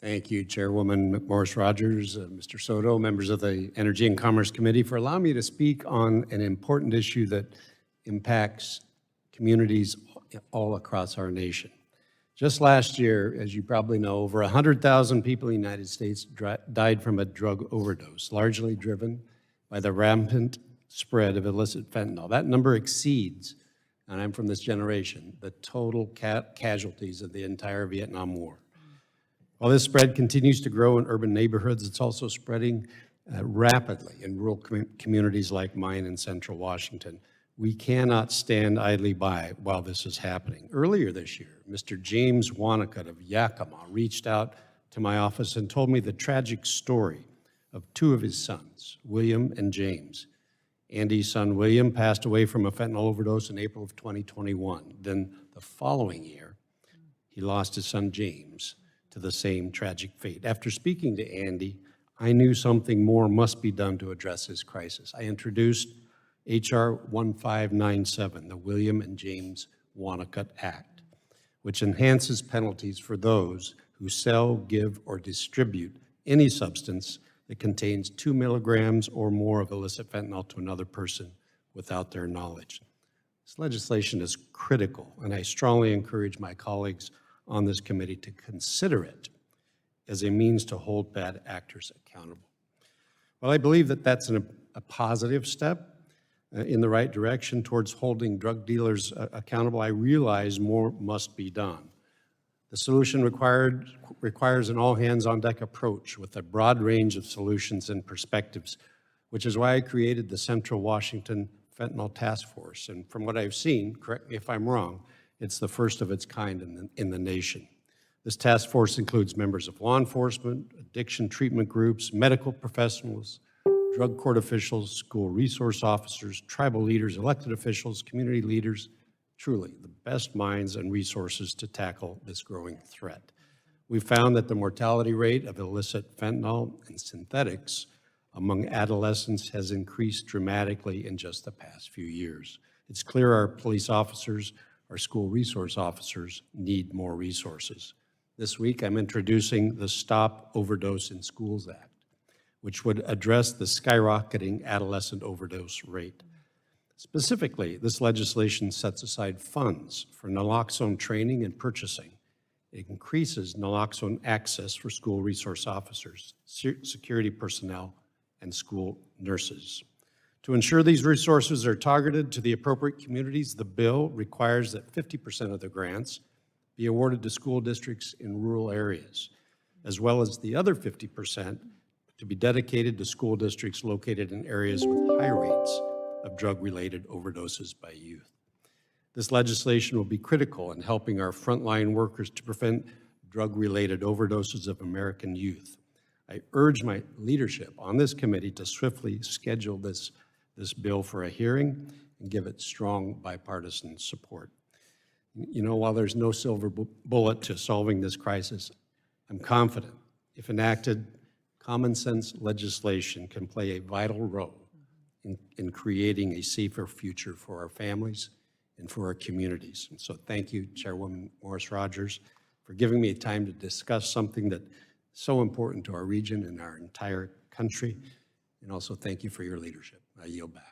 Thank you, Chairwoman Morris Rogers, Mr. Soto, members of the Energy and Commerce Committee, for allowing me to speak on an important issue that impacts communities all across our nation. Just last year, as you probably know, over 100,000 people in the United States died from a drug overdose, largely driven by the rampant spread of illicit fentanyl. That number exceeds, and I'm from this generation, the total casualties of the entire Vietnam War. While this spread continues to grow in urban neighborhoods, it's also spreading rapidly in rural communities like mine in Central Washington. We cannot stand idly by while this is happening. Earlier this year, Mr. James Wanacott of Yakima reached out to my office and told me the tragic story of two of his sons, William and James. Andy's son, William, passed away from a fentanyl overdose in April of 2021. Then the following year, he lost his son, James, to the same tragic fate. After speaking to Andy, I knew something more must be done to address this crisis. I introduced H.R. 1597, the William and James Wanacott Act, which enhances penalties for those who sell, give, or distribute any substance that contains 2 milligrams or more of illicit fentanyl to another person without their knowledge. This legislation is critical, and I strongly encourage my colleagues on this committee to consider it as a means to hold bad actors accountable. Well, I believe that that's a positive step in the right direction towards holding drug dealers accountable. I realize more must be done. The solution requires an all-hands-on-deck approach with a broad range of solutions and perspectives, which is why I created the Central Washington Fentanyl Task Force. And from what I've seen, correct me if I'm wrong, it's the first of its kind in the nation. This task force includes members of law enforcement, addiction treatment groups, medical professionals, drug court officials, school resource officers, tribal leaders, elected officials, community leaders, truly the best minds and resources to tackle this growing threat. We found that the mortality rate of illicit fentanyl and synthetics among adolescents has increased dramatically in just the past few years. It's clear our police officers, our school resource officers need more resources. This week, I'm introducing the Stop Overdose in Schools Act, which would address the skyrocketing adolescent overdose rate. Specifically, this legislation sets aside funds for naloxone training and purchasing. It increases naloxone access for school resource officers, security personnel, and school nurses. To ensure these resources are targeted to the appropriate communities, the bill requires that 50% of the grants be awarded to school districts in rural areas, as well as the other 50% to be dedicated to school districts located in areas with high rates of drug-related overdoses by youth. This legislation will be critical in helping our frontline workers to prevent drug-related overdoses of American youth. I urge my leadership on this committee to swiftly schedule this bill for a hearing and give it strong bipartisan support. You know, while there's no silver bullet to solving this crisis, I'm confident if enacted, common sense legislation can play a vital role in creating a safer future for our families and for our communities. And so thank you, Chairwoman Morris Rogers, for giving me time to discuss something that's so important to our region and our entire country. And also thank you for your leadership. I yield back.